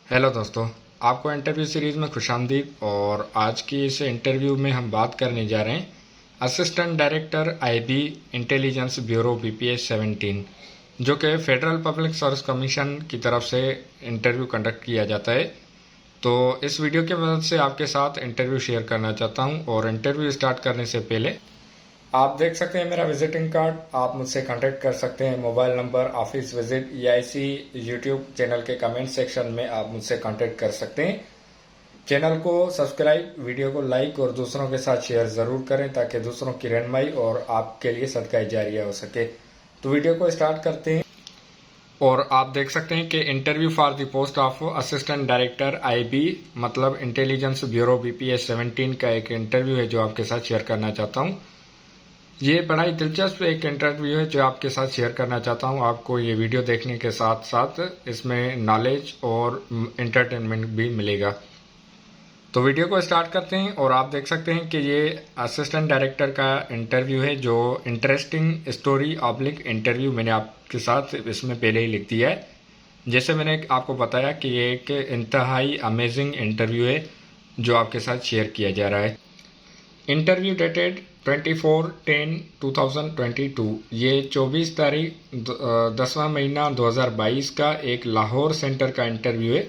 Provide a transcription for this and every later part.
Hello दोस्तों, आपको interview series में खुशामदीद। और आज की इस इंटरव्यू में हम बात करने जा रहे हैं assistant director IB intelligence bureau BPS 17, जो कि फेडरल पब्लिक सर्विस कमीशन की तरफ से इंटरव्यू कंडक्ट किया जाता है। तो इस वीडियो की मदद से आपके साथ इंटरव्यू शेयर करना चाहता हूं। और इंटरव्यू स्टार्ट करने से पहले आप देख सकते हैं मेरा विजिटिंग कार्ड। आप मुझसे कांटेक्ट कर सकते हैं। मोबाइल नंबर, ऑफिस विजिट या इसी यूट्यूब चैनल के कमेंट सेक्शन में आप मुझसे कांटेक्ट कर सकते हैं। चैनल को सब्सक्राइब, वीडियो को लाइक और दूसरों के साथ शेयर ज़रूर करें ताकि दूसरों की रहनुमाई और आपके लिए सदका जारिया हो सके। तो वीडियो को स्टार्ट करते हैं। और आप देख सकते हैं कि interview for the post of assistant director IB मतलब इंटेलिजेंस ब्यूरो बीपीएस 17 का एक इंटरव्यू है जो आपके साथ शेयर करना चाहता हूँ। ये बड़ा ही दिलचस्प एक इंटरव्यू है जो आपके साथ शेयर करना चाहता हूँ। आपको ये वीडियो देखने के साथ साथ इसमें नॉलेज और एंटरटेनमेंट भी मिलेगा। तो वीडियो को स्टार्ट करते हैं। और आप देख सकते हैं कि ये असिस्टेंट डायरेक्टर का इंटरव्यू है जो इंटरेस्टिंग स्टोरी ऑब्लिक इंटरव्यू मैंने आपके साथ इसमें पहले ही लिख दिया है। जैसे मैंने आपको बताया कि ये एक इंतहाई अमेजिंग इंटरव्यू है जो आपके साथ शेयर किया जा रहा है। Interview dated 24/10/2022। ये 24 तारीख 10वां महीना 2022 का एक लाहौर सेंटर का इंटरव्यू है।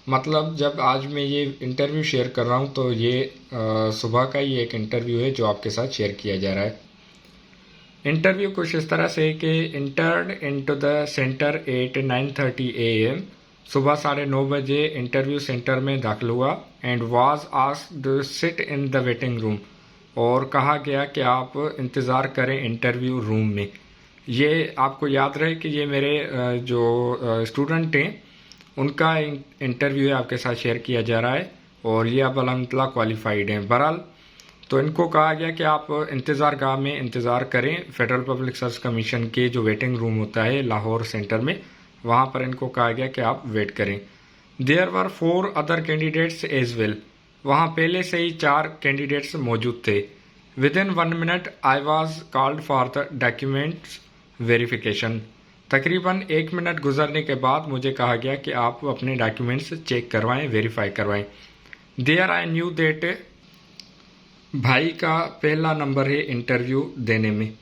मतलब जब आज मैं ये इंटरव्यू शेयर कर रहा हूँ तो ये सुबह का ही एक इंटरव्यू है जो आपके साथ शेयर किया जा रहा है। इंटरव्यू कुछ इस तरह से कि entered into the centre at 9:30 AM। सुबह 9:30 बजे इंटरव्यू सेंटर में दाखिल हुआ। And was asked sit in the waiting room. और कहा गया कि आप इंतज़ार करें इंटरव्यू रूम में। ये आपको याद रहे कि ये मेरे जो स्टूडेंट हैं उनका इंटरव्यू है आपके साथ शेयर किया जा रहा है। और ये अब अल्हम्दुलिल्लाह क्वालिफाइड हैं। बहरहाल तो इनको कहा गया कि आप इंतज़ार गाह में इंतज़ार करें। फेडरल पब्लिक सर्विस कमीशन के जो वेटिंग रूम होता है लाहौर सेंटर में, वहाँ पर इनको कहा गया कि आप वेट करें। There were 4 other candidates as well. वहाँ पहले से ही 4 कैंडिडेट्स मौजूद थे। Within 1 minute I was called for the documents verification. तकरीबन 1 मिनट गुजरने के बाद मुझे कहा गया कि आप अपने डॉक्यूमेंट्स चेक करवाएं, वेरीफाई करवाएं। देयर आई न्यू दैट भाई का पहला नंबर है इंटरव्यू देने में।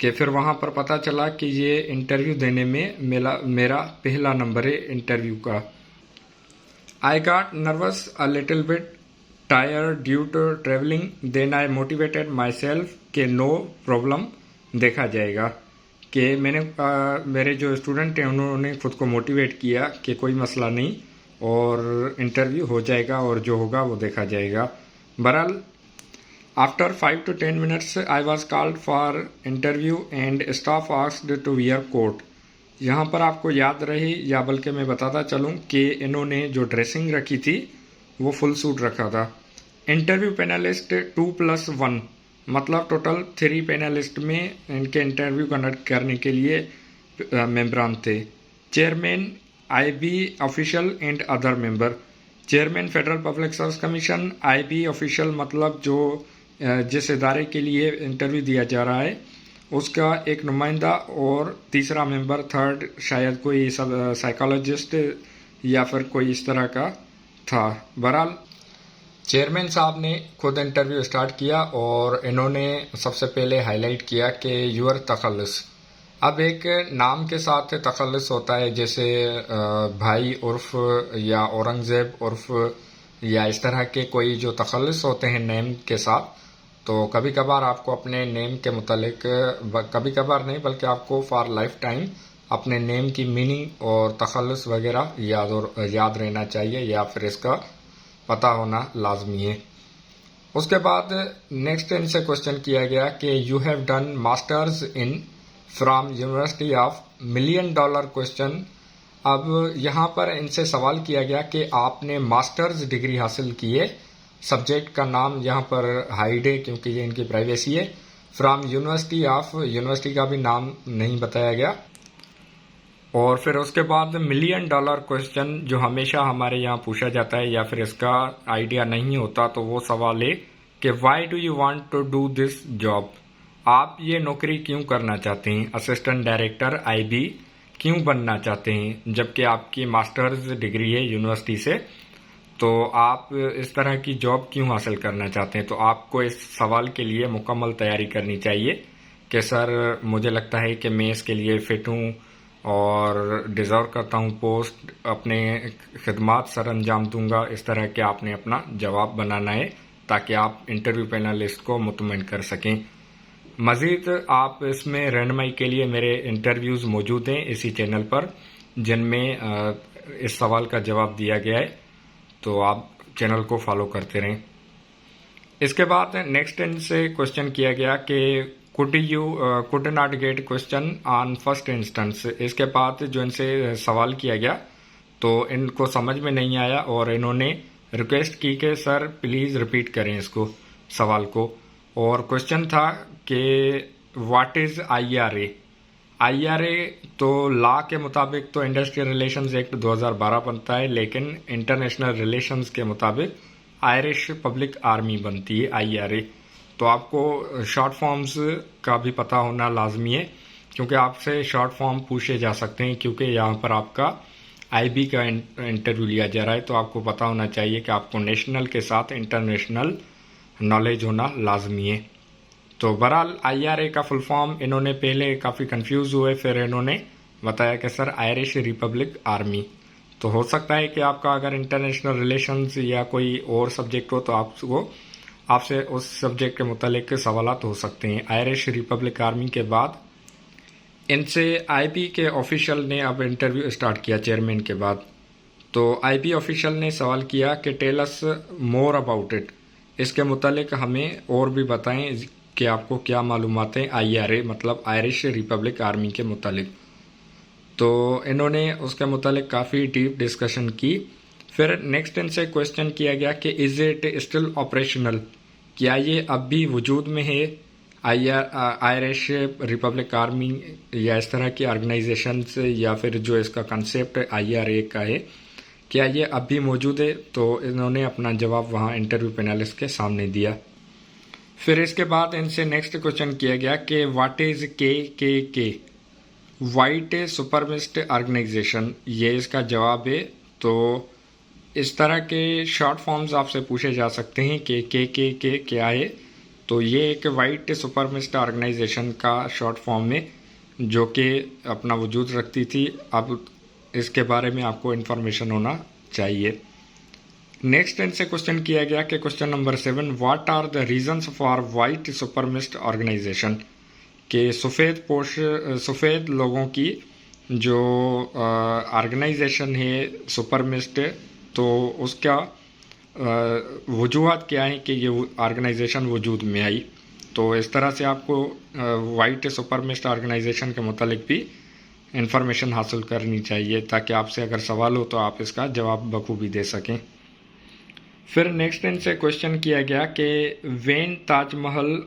कि फिर वहाँ पर पता चला कि ये इंटरव्यू देने में मेरा पहला नंबर है इंटरव्यू का। I got nervous a little bit tired due to travelling. Then I motivated myself कि नो प्रॉब्लम, देखा जाएगा। कि मेरे जो स्टूडेंट हैं उन्होंने खुद को मोटिवेट किया कि कोई मसला नहीं और इंटरव्यू हो जाएगा और जो होगा वो देखा जाएगा। बहरहाल after 5 to 10 minutes I was called for interview and staff asked to wear coat. यहाँ पर आपको याद रहे या बल्कि मैं बताता चलूँ कि इन्होंने जो ड्रेसिंग रखी थी वो फुल सूट रखा था। इंटरव्यू पैनलिस्ट 2+1 मतलब टोटल 3 पैनलिस्ट में इनके इंटरव्यू कंडक्ट करने के लिए मेम्बरान थे। Chairman, IB official and other member. Chairman federal public service commission, IB official मतलब जो जिस इदारे के लिए इंटरव्यू दिया जा रहा है उसका एक नुमाइंदा, और तीसरा मेंबर, थर्ड शायद कोई साइकोलॉजिस्ट या फिर कोई इस तरह का था। बहरहाल चेयरमैन साहब ने खुद इंटरव्यू स्टार्ट किया और इन्होंने सबसे पहले हाईलाइट किया कि यूर तखल्लुस। अब एक नाम के साथ तखल्लुस होता है, जैसे भाई उर्फ या औरंगज़ेब उर्फ या इस तरह के कोई जो तखल्लुस होते हैं नेम के साथ। तो कभी कभार आपको अपने नेम के मुतालिक, कभी कभार नहीं बल्कि आपको फॉर लाइफ टाइम अपने नेम की मीनिंग और तखल्लुस वगैरह याद रहना चाहिए या फिर इसका पता होना लाजमी है। उसके बाद नेक्स्ट इनसे क्वेश्चन किया गया कि you have done masters in from university of $1,000,000 question. अब यहाँ पर इनसे सवाल किया गया कि आपने मास्टर्स डिग्री हासिल की है। सब्जेक्ट का नाम यहाँ पर हाइड है क्योंकि ये इनकी प्राइवेसी है। फ्रॉम यूनिवर्सिटी ऑफ, यूनिवर्सिटी का भी नाम नहीं बताया गया। और फिर उसके बाद $1,000,000 क्वेश्चन जो हमेशा हमारे यहाँ पूछा जाता है या फिर इसका आइडिया नहीं होता, तो वो सवाल है कि why do you want to do this job. आप ये नौकरी क्यों करना चाहते हैं? असिस्टेंट डायरेक्टर आईबी क्यों बनना चाहते हैं, जबकि आपकी मास्टर्स डिग्री है यूनिवर्सिटी से, तो आप इस तरह की जॉब क्यों हासिल करना चाहते हैं। तो आपको इस सवाल के लिए मुकम्मल तैयारी करनी चाहिए कि सर मुझे लगता है कि मैं इसके लिए फिट हूँ और डिज़र्व करता हूँ पोस्ट, अपने खिदमात सर अंजाम दूंगा। इस तरह के आपने अपना जवाब बनाना है ताकि आप इंटरव्यू पैनलिस्ट को मुतमईन कर सकें। मज़ीद आप इसमें रहनुमाई के लिए मेरे इंटरव्यूज़ मौजूद हैं इसी चैनल पर, जिनमें इस सवाल का जवाब दिया गया है, तो आप चैनल को फॉलो करते रहें। इसके बाद नेक्स्ट इनसे क्वेश्चन किया गया कि could not gate question on first instance. इसके बाद जो इनसे सवाल किया गया तो इनको समझ में नहीं आया और इन्होंने रिक्वेस्ट की कि सर प्लीज़ रिपीट करें इसको, सवाल को। और क्वेश्चन था कि व्हाट इज़ IRA। IRA तो लॉ के मुताबिक तो इंडस्ट्रियल रिलेशंस एक्ट 2012 बनता है, लेकिन इंटरनेशनल रिलेशंस के मुताबिक आयरिश पब्लिक आर्मी बनती है IRA। तो आपको शॉर्ट फॉर्म्स का भी पता होना लाजमी है, क्योंकि आपसे शॉर्ट फॉर्म पूछे जा सकते हैं, क्योंकि यहाँ पर आपका IB का इंटरव्यू लिया जा रहा है। तो आपको पता होना चाहिए कि आपको नेशनल के साथ इंटरनेशनल नॉलेज होना लाजमी है। तो बहरहाल IRA का फुल फॉर्म इन्होंने पहले काफ़ी कंफ्यूज हुए, फिर इन्होंने बताया कि सर आयरिश रिपब्लिक आर्मी। तो हो सकता है कि आपका अगर इंटरनेशनल रिलेशंस या कोई और सब्जेक्ट हो तो आपसे उस सब्जेक्ट के मुतालिक सवालात हो सकते हैं। आयरिश रिपब्लिक आर्मी के बाद इनसे IB के ऑफिशियल ने अब इंटरव्यू स्टार्ट किया चेयरमैन के बाद। तो IB ऑफिशियल ने सवाल किया कि tell us more about it, इसके मुतालिक हमें और भी बताएं कि आपको क्या मालूमात हैं IRA मतलब आयरिश रिपब्लिक आर्मी के मुतालिक। तो इन्होंने उसके मुतालिक काफ़ी डीप डिस्कशन की। फिर नेक्स्ट इनसे क्वेश्चन किया गया कि इज़ इट स्टिल ऑपरेशनल, क्या ये अब भी वजूद में है आयरिश रिपब्लिक आर्मी या इस तरह की ऑर्गेनाइजेशंस, या फिर जो इसका कंसेप्ट IRA का है क्या ये अब भी मौजूद है। तो इन्होंने अपना जवाब वहाँ इंटरव्यू पैनलिस्ट के सामने दिया। फिर इसके बाद इनसे नेक्स्ट क्वेश्चन किया गया कि what is KKK, white supremacist organisation, ये इसका जवाब है। तो इस तरह के शॉर्ट फॉर्म्स आपसे पूछे जा सकते हैं कि KKK क्या है। तो ये एक वाइट सुपरमिस्ट ऑर्गेनाइजेशन का शॉर्ट फॉर्म है जो कि अपना वजूद रखती थी। अब इसके बारे में आपको इन्फॉर्मेशन होना चाहिए। नेक्स्ट इनसे क्वेश्चन किया गया कि question number 7, what are the reasons for white supremacist organisation, के सफ़ेद लोगों की जो ऑर्गेनाइजेशन है सुपरमिस्ट, तो उसका वजूहत क्या है कि ये ऑर्गेनाइजेशन वजूद में आई। तो इस तरह से आपको वाइट सुपरमिस्ट ऑर्गेनाइजेशन के मुतालिक भी इंफॉर्मेशन हासिल करनी चाहिए, ताकि आपसे अगर सवाल हो तो आप इसका जवाब बखूबी दे सकें। फिर नेक्स्ट इनसे क्वेश्चन किया गया कि व्हेन ताजमहल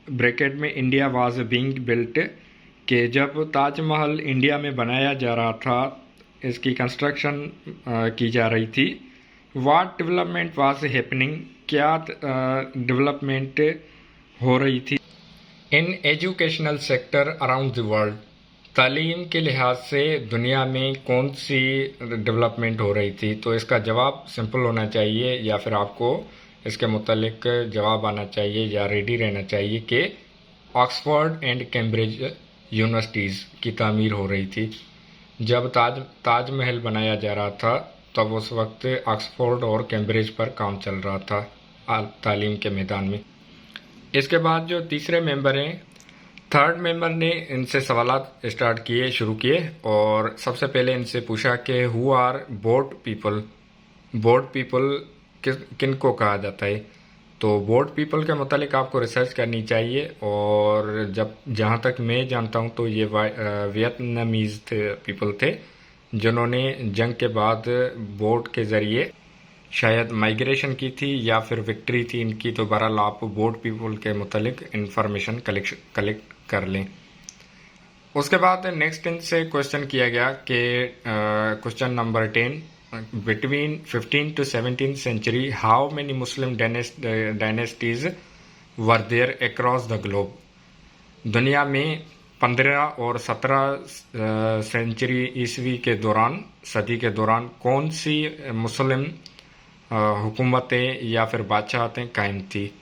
ब्रैकेट में इंडिया वाज बीइंग बिल्ट, के जब ताजमहल इंडिया में बनाया जा रहा था, इसकी कंस्ट्रक्शन की जा रही थी, व्हाट डेवलपमेंट वाज हैपनिंग, क्या डेवलपमेंट हो रही थी in educational sector around the world, तालीम के लिहाज से दुनिया में कौन सी डेवलपमेंट हो रही थी। तो इसका जवाब सिंपल होना चाहिए, या फिर आपको इसके मुतालिक जवाब आना चाहिए या रेडी रहना चाहिए कि ऑक्सफोर्ड एंड कैम्ब्रिज यूनिवर्सिटीज़ की तामीर हो रही थी। जब ताजमहल बनाया जा रहा था तब उस वक्त ऑक्सफोर्ड और कैम्ब्रिज पर काम चल रहा था तालीम के मैदान में। इसके बाद जो तीसरे मेंबर हैं, थर्ड मेंबर ने इनसे सवालात शुरू किए और सबसे पहले इनसे पूछा कि who are boat people, boat people किन को कहा जाता है। तो बोट पीपल के मुतालिक आपको रिसर्च करनी चाहिए, और जहाँ तक मैं जानता हूँ तो ये वियतनामीज़ पीपल थे जिन्होंने जंग के बाद बोट के ज़रिए शायद माइग्रेशन की थी या फिर विक्ट्री थी इनकी। तो बहरहाल आप बोट पीपल के मुतालिक इंफॉर्मेशन कलेक्ट कर लें। उसके बाद नेक्स्ट इनसे क्वेश्चन किया गया कि question number 10, between 15 to 17th century how many Muslim dynasties were there across the globe, दुनिया में 15 और 17 सेंचुरी ईस्वी के दौरान, सदी के दौरान कौन सी मुस्लिम हुकूमतें या फिर बादशाहतें कायम थी?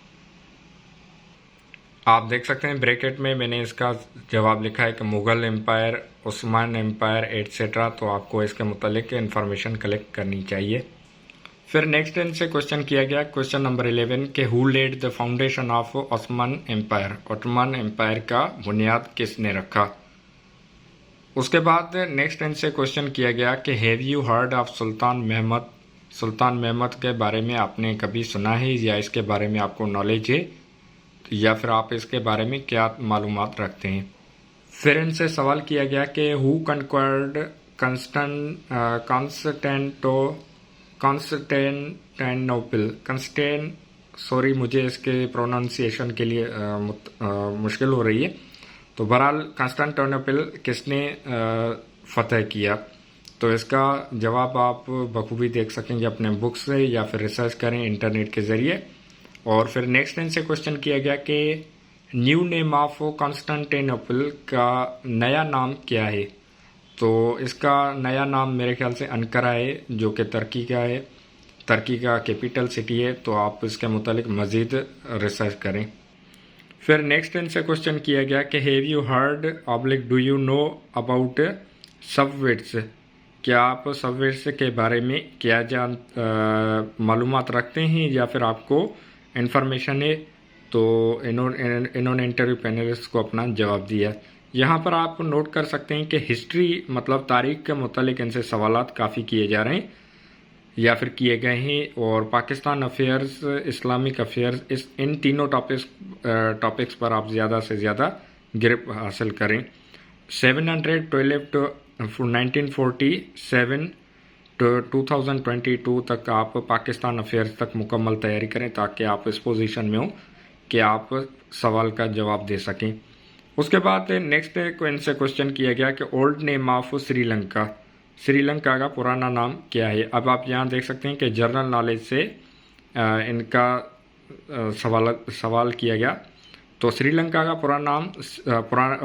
आप देख सकते हैं ब्रैकेट में मैंने इसका जवाब लिखा है कि Mughal empire, Usman empire etcetera. तो आपको इसके मुतालिक इन्फॉर्मेशन कलेक्ट करनी चाहिए। फिर नेक्स्ट इनसे क्वेश्चन किया गया, क्वेश्चन नंबर 11 के who led the foundation of Osman empire? Ottoman empire का बुनियाद किसने रखा? उसके बाद नेक्स्ट इनसे क्वेश्चन किया गया कि have you heard of sultan Mahmad? सुल्तान महमद के बारे में आपने कभी सुना है या इसके बारे में आपको नॉलेज है, या फिर आप इसके बारे में क्या मालूमात रखते हैं? फिर इनसे सवाल किया गया कि हु कन्क्वायर्ड कंस्टेंटिनोपल? सॉरी, मुझे इसके प्रोनाउंसिएशन के लिए मुश्किल हो रही है। तो बहरहाल कंस्टेंटिनोपल किसने फतह किया? तो इसका जवाब आप बखूबी देख सकेंगे अपने बुक से या फिर रिसर्च करें इंटरनेट के ज़रिए। और फिर नेक्स्ट इनसे क्वेश्चन किया गया कि न्यू नेम ऑफ कॉन्स्टेंटिनोपल का नया नाम क्या है? तो इसका नया नाम मेरे ख्याल से अंकारा है, जो कि तुर्की का है, तुर्की का कैपिटल सिटी है। तो आप इसके मुतालिक मज़ीद रिसर्च करें। फिर नेक्स्ट इनसे क्वेश्चन किया गया कि have you heard oblique do you know about subverts? क्या आप सबवेट्स के बारे में क्या मालूमात रखते हैं या फिर आपको इन्फॉर्मेशन है? तो इन्होंने इंटरव्यू पैनलिस्ट को अपना जवाब दिया। यहाँ पर आप नोट कर सकते हैं कि हिस्ट्री मतलब तारीख के मुतालिक इनसे सवालात काफ़ी किए जा रहे हैं या फिर किए गए हैं। और पाकिस्तान अफेयर्स, इस्लामिक अफेयर्स, इन तीनों टॉपिक्स पर आप ज़्यादा से ज़्यादा ग्रिप हासिल करें। 712 to 1947 to 2022 तक आप पाकिस्तान अफेयर्स तक मुकम्मल तैयारी करें ताकि आप इस पोजीशन में हो कि आप सवाल का जवाब दे सकें। उसके बाद नेक्स्ट इनसे क्वेश्चन किया गया कि old name of Sri Lanka? Sri Lanka का पुराना नाम क्या है? अब आप यहाँ देख सकते हैं कि जनरल नॉलेज से इनका सवाल किया गया। तो श्रीलंका का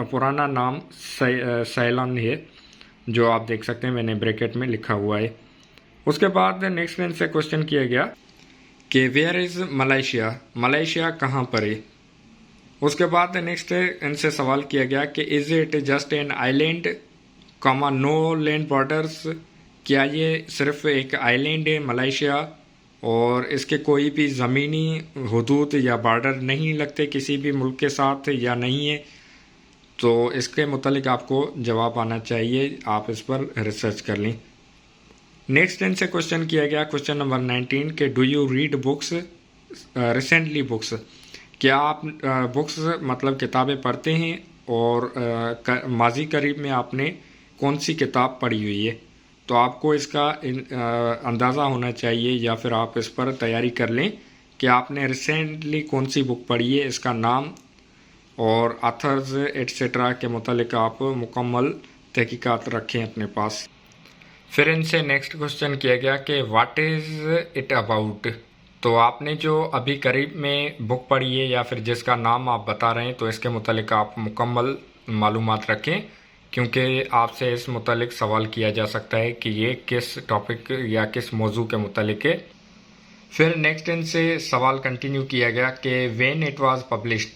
पुराना नाम सैलन है, जो आप देख सकते हैं मैंने ब्रैकेट में लिखा हुआ है। उसके बाद नेक्स्ट इनसे क्वेश्चन किया गया कि वेयर इज़ मलेशिया? मलेशिया कहाँ पर है? उसके बाद नेक्स्ट इनसे सवाल किया गया कि is it just an island comma no land borders? क्या ये सिर्फ एक आइलैंड है मलेशिया और इसके कोई भी ज़मीनी हदूद या बॉर्डर नहीं लगते किसी भी मुल्क के साथ या नहीं है? तो इसके मुतालिक आपको जवाब आना चाहिए, आप इस पर रिसर्च कर लें। नेक्स्ट इनसे क्वेश्चन किया गया, क्वेश्चन नंबर 19 के do you read books recently books? क्या आप बुक्स मतलब किताबें पढ़ते हैं और माजी करीब में आपने कौन सी किताब पढ़ी हुई है? तो आपको इसका अंदाज़ा होना चाहिए या फिर आप इस पर तैयारी कर लें कि आपने रिसेंटली कौन सी बुक पढ़ी है, इसका नाम और ऑथर्स एट्सेट्रा के मुतालिक आप मुकम्मल तहकीकात रखें अपने पास। फिर इनसे नेक्स्ट क्वेश्चन किया गया कि व्हाट इज़ इट अबाउट? तो आपने जो अभी करीब में बुक पढ़ी है या फिर जिसका नाम आप बता रहे हैं, तो इसके मुतालिक आप मुकम्मल मालूमात रखें, क्योंकि आपसे इस मुतालिक सवाल किया जा सकता है कि ये किस टॉपिक या किस मौजू के मुतालिक है। फिर नेक्स्ट इनसे सवाल कंटिन्यू किया गया कि व्हेन इट वाज पब्लिश्ड?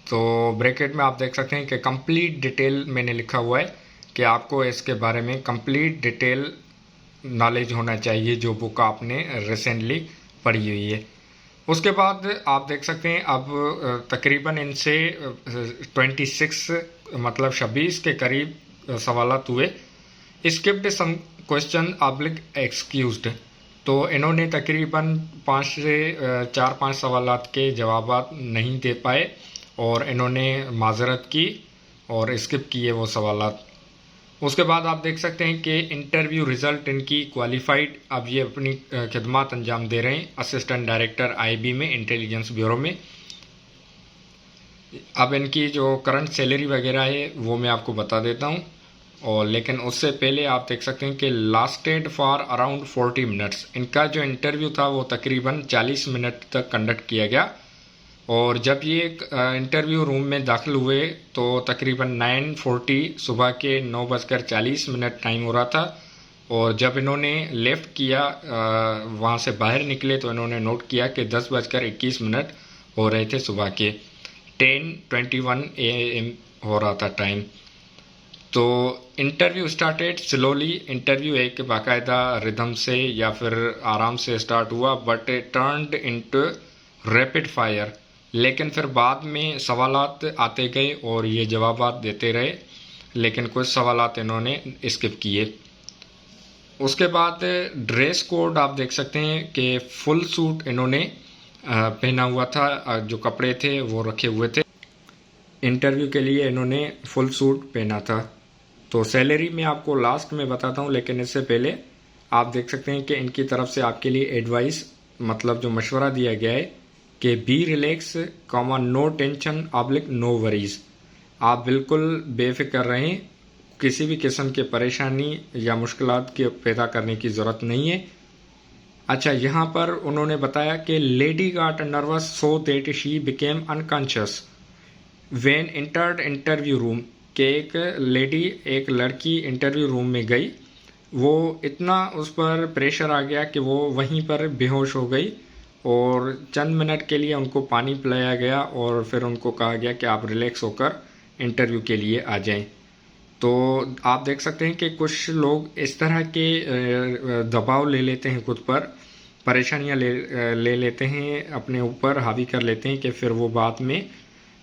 तो ब्रैकेट में आप देख सकते हैं कि कंप्लीट डिटेल मैंने लिखा हुआ है कि आपको इसके बारे में कंप्लीट डिटेल नॉलेज होना चाहिए जो बुक आपने रिसेंटली पढ़ी हुई है। उसके बाद आप देख सकते हैं अब तकरीबन इनसे 26 मतलब 26 के करीब सवालात हुए। Skipped some question oblique excused. तो इन्होंने तकरीबन 5 से 4-5 सवालात के जवाब नहीं दे पाए और इन्होंने माजरत की और स्किप किए वो सवालात। उसके बाद आप देख सकते हैं कि इंटरव्यू रिज़ल्ट इनकी क्वालिफाइड, अब ये अपनी खिदमत अंजाम दे रहे हैं असिस्टेंट डायरेक्टर आईबी में, इंटेलिजेंस ब्यूरो में। अब इनकी जो करंट सैलरी वगैरह है वो मैं आपको बता देता हूँ, और लेकिन उससे पहले आप देख सकते हैं कि लास्टेड फॉर अराउंड 40 मिनट्स। इनका जो इंटरव्यू था वो तकरीबन 40 मिनट तक कंडक्ट किया गया। और जब ये इंटरव्यू रूम में दाखिल हुए तो तकरीबन 9:40 सुबह के 9:40 टाइम हो रहा था। और जब इन्होंने लेफ़्ट किया, वहाँ से बाहर निकले, तो इन्होंने नोट किया कि 10:21 हो रहे थे सुबह के। 10:21 AM हो रहा था टाइम। तो इंटरव्यू स्टार्टेड स्लोली। इंटरव्यू एक बाकायदा रिदम से या फिर आराम से स्टार्ट हुआ, but turned into rapid fire. लेकिन फिर बाद में सवालात आते गए और ये जवाबात देते रहे, लेकिन कुछ सवालात इन्होंने स्किप किए। उसके बाद ड्रेस कोड आप देख सकते हैं कि फुल सूट इन्होंने पहना हुआ था। जो कपड़े थे वो रखे हुए थे। इंटरव्यू के लिए इन्होंने फुल सूट पहना था। तो सैलरी मैं आपको लास्ट में बताता हूँ, लेकिन इससे पहले आप देख सकते हैं कि इनकी तरफ से आपके लिए एडवाइस, मतलब जो मशवरा दिया गया है कि be relax, no tension oblique no worries. आप बिल्कुल बेफिक्र रहें, किसी भी किस्म की परेशानी या मुश्किलात के पैदा करने की ज़रूरत नहीं है। अच्छा, यहाँ पर उन्होंने बताया कि lady got nervous so that she became unconscious when entered interview room. के एक लेडी, एक लड़की इंटरव्यू रूम में गई, वो इतना उस पर प्रेशर आ गया कि वो वहीं पर बेहोश हो गई और चंद मिनट के लिए उनको पानी पिलाया गया और फिर उनको कहा गया कि आप रिलैक्स होकर इंटरव्यू के लिए आ जाएं। तो आप देख सकते हैं कि कुछ लोग इस तरह के दबाव ले लेते हैं खुद पर, परेशानियां ले लेते हैं, अपने ऊपर हावी कर लेते हैं कि फिर वो बाद में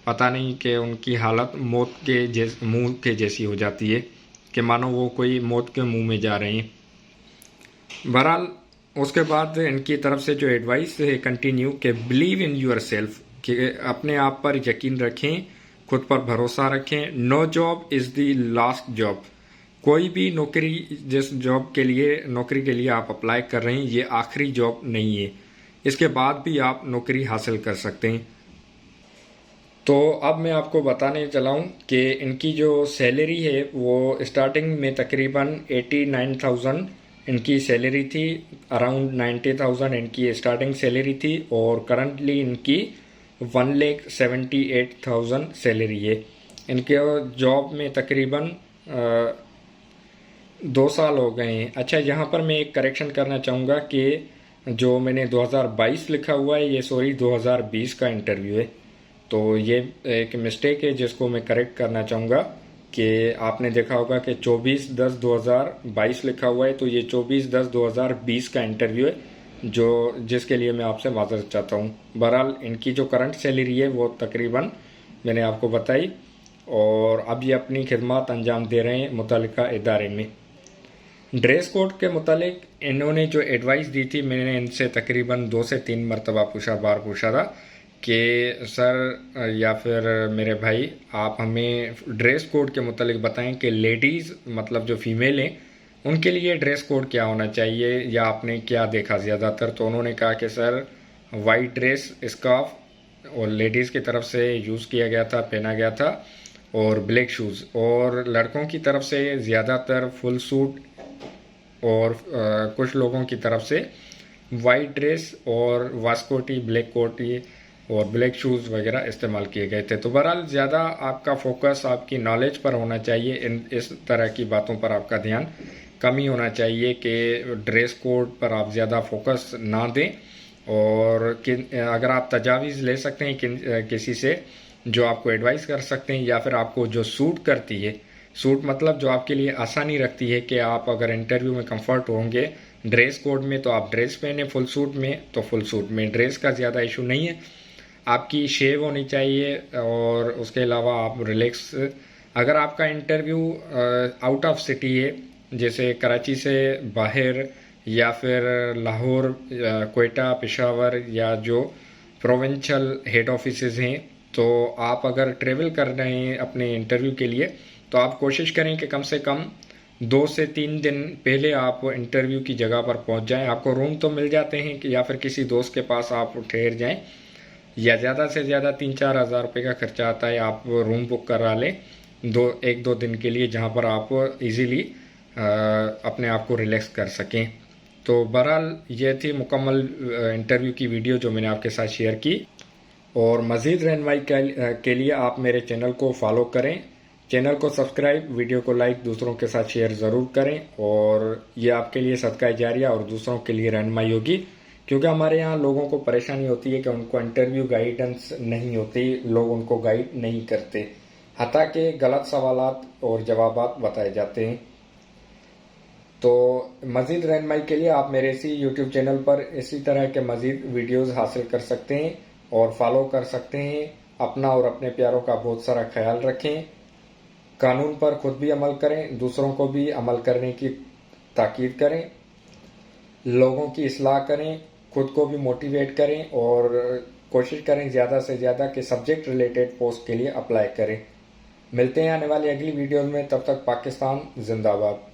पता नहीं कि उनकी हालत मौत के मुंह के जैसी हो जाती है, कि मानो वो कोई मौत के मुंह में जा रहे हैं। बहरहाल उसके बाद इनकी तरफ से जो एडवाइस है कंटिन्यू, कि बिलीव इन यूर सेल्फ, कि अपने आप पर यकीन रखें, खुद पर भरोसा रखें। No job is the last job. कोई भी नौकरी, जिस जॉब के लिए, नौकरी के लिए आप अप्लाई कर रहे हैं, ये आखिरी जॉब नहीं है। इसके बाद भी आप नौकरी हासिल कर सकते हैं। तो अब मैं आपको बताने चला हूँ कि इनकी जो सैलरी है वो स्टार्टिंग में तकरीबन 89,000 इनकी सैलरी थी, अराउंड 90,000 इनकी स्टार्टिंग सैलरी थी, और करंटली इनकी 1,78,000 सैलरी है। इनके जॉब में तकरीबन 2 साल हो गए हैं। अच्छा, यहाँ पर मैं एक करेक्शन करना चाहूँगा कि जो मैंने 2022 लिखा हुआ है, ये सॉरी 2020 का इंटरव्यू है। तो ये एक मिस्टेक है जिसको मैं करेक्ट करना चाहूँगा, कि आपने देखा होगा कि 24/10/2022 लिखा हुआ है, तो ये 24/10/2020 का इंटरव्यू है, जो जिसके लिए मैं आपसे माजरत चाहता हूँ। बहरहाल इनकी जो करंट सैलरी है वो तकरीबन मैंने आपको बताई, और अब ये अपनी खिदमत अंजाम दे रहे हैं मुतल्लिका इदारे में। ड्रेस कोड के मुतालिक इन्होंने जो एडवाइस दी थी, मैंने इनसे तकरीबन 2 से 3 मरतबा बार पूछा था कि सर या फिर मेरे भाई, आप हमें ड्रेस कोड के मुतालिक बताएं कि लेडीज़, मतलब जो फीमेल हैं, उनके लिए ड्रेस कोड क्या होना चाहिए, या आपने क्या देखा ज़्यादातर। तो उन्होंने कहा कि सर वाइट ड्रेस, स्कार्फ, और लेडीज़ की तरफ से यूज़ किया गया था, पहना गया था, और ब्लैक शूज़, और लड़कों की तरफ से ज़्यादातर फुल सूट, और कुछ लोगों की तरफ से वाइट ड्रेस और वास्कोटी, ब्लैक कोटी और ब्लैक शूज़ वगैरह इस्तेमाल किए गए थे। तो बहरहाल ज़्यादा आपका फोकस आपकी नॉलेज पर होना चाहिए, इस तरह की बातों पर आपका ध्यान कम ही होना चाहिए कि ड्रेस कोड पर आप ज़्यादा फोकस ना दें। और अगर आप तजावीज़ ले सकते हैं किसी से जो आपको एडवाइस कर सकते हैं, या फिर आपको जो सूट करती है, सूट मतलब जो आपके लिए आसानी रखती है कि आप अगर इंटरव्यू में कंफर्ट होंगे ड्रेस कोड में, तो आप ड्रेस पहने, फुल सूट में तो फुल सूट में, ड्रेस का ज़्यादा इशू नहीं है। आपकी शेव होनी चाहिए, और उसके अलावा आप रिलैक्स, अगर आपका इंटरव्यू आउट ऑफ सिटी है, जैसे कराची से बाहर, या फिर लाहौर, कोयटा, पेशावर, या जो प्रोविंशियल हेड ऑफिसेज हैं, तो आप अगर ट्रेवल कर रहे हैं अपने इंटरव्यू के लिए, तो आप कोशिश करें कि कम से कम 2 से 3 दिन पहले आप इंटरव्यू की जगह पर पहुंच जाएं। आपको रूम तो मिल जाते हैं कि, या फिर किसी दोस्त के पास आप ठहर जाएं, या ज़्यादा से ज़्यादा 3-4 हज़ार रुपये का खर्चा आता है, आप रूम बुक करा लें 1-2 दिन के लिए, जहां पर आप इजीली अपने आप को रिलैक्स कर सकें। तो बहरहाल ये थी मुकम्मल इंटरव्यू की वीडियो जो मैंने आपके साथ शेयर की। और मज़ीद रहनुमाई के लिए आप मेरे चैनल को फॉलो करें, चैनल को सब्सक्राइब, वीडियो को लाइक, दूसरों के साथ शेयर ज़रूर करें। और ये आपके लिए सदका जारिया और दूसरों के लिए रहनुमाई होगी, क्योंकि हमारे यहाँ लोगों को परेशानी होती है कि उनको इंटरव्यू गाइडेंस नहीं होती, लोग उनको गाइड नहीं करते, हत्ता के गलत सवालात और जवाबात बताए जाते हैं। तो मज़ीद रहनुमाई के लिए आप मेरे इसी यूट्यूब चैनल पर इसी तरह के मज़ीद वीडियोज़ हासिल कर सकते हैं और फॉलो कर सकते हैं। अपना और अपने प्यारों का बहुत सारा ख्याल रखें, कानून पर खुद भी अमल करें, दूसरों को भी अमल करने की ताकीद करें, लोगों की इस्लाह करें, खुद को भी मोटिवेट करें और कोशिश करें ज़्यादा से ज़्यादा कि सब्जेक्ट रिलेटेड पोस्ट के लिए अप्लाई करें। मिलते हैं आने वाली अगली वीडियो में, तब तक पाकिस्तान जिंदाबाद।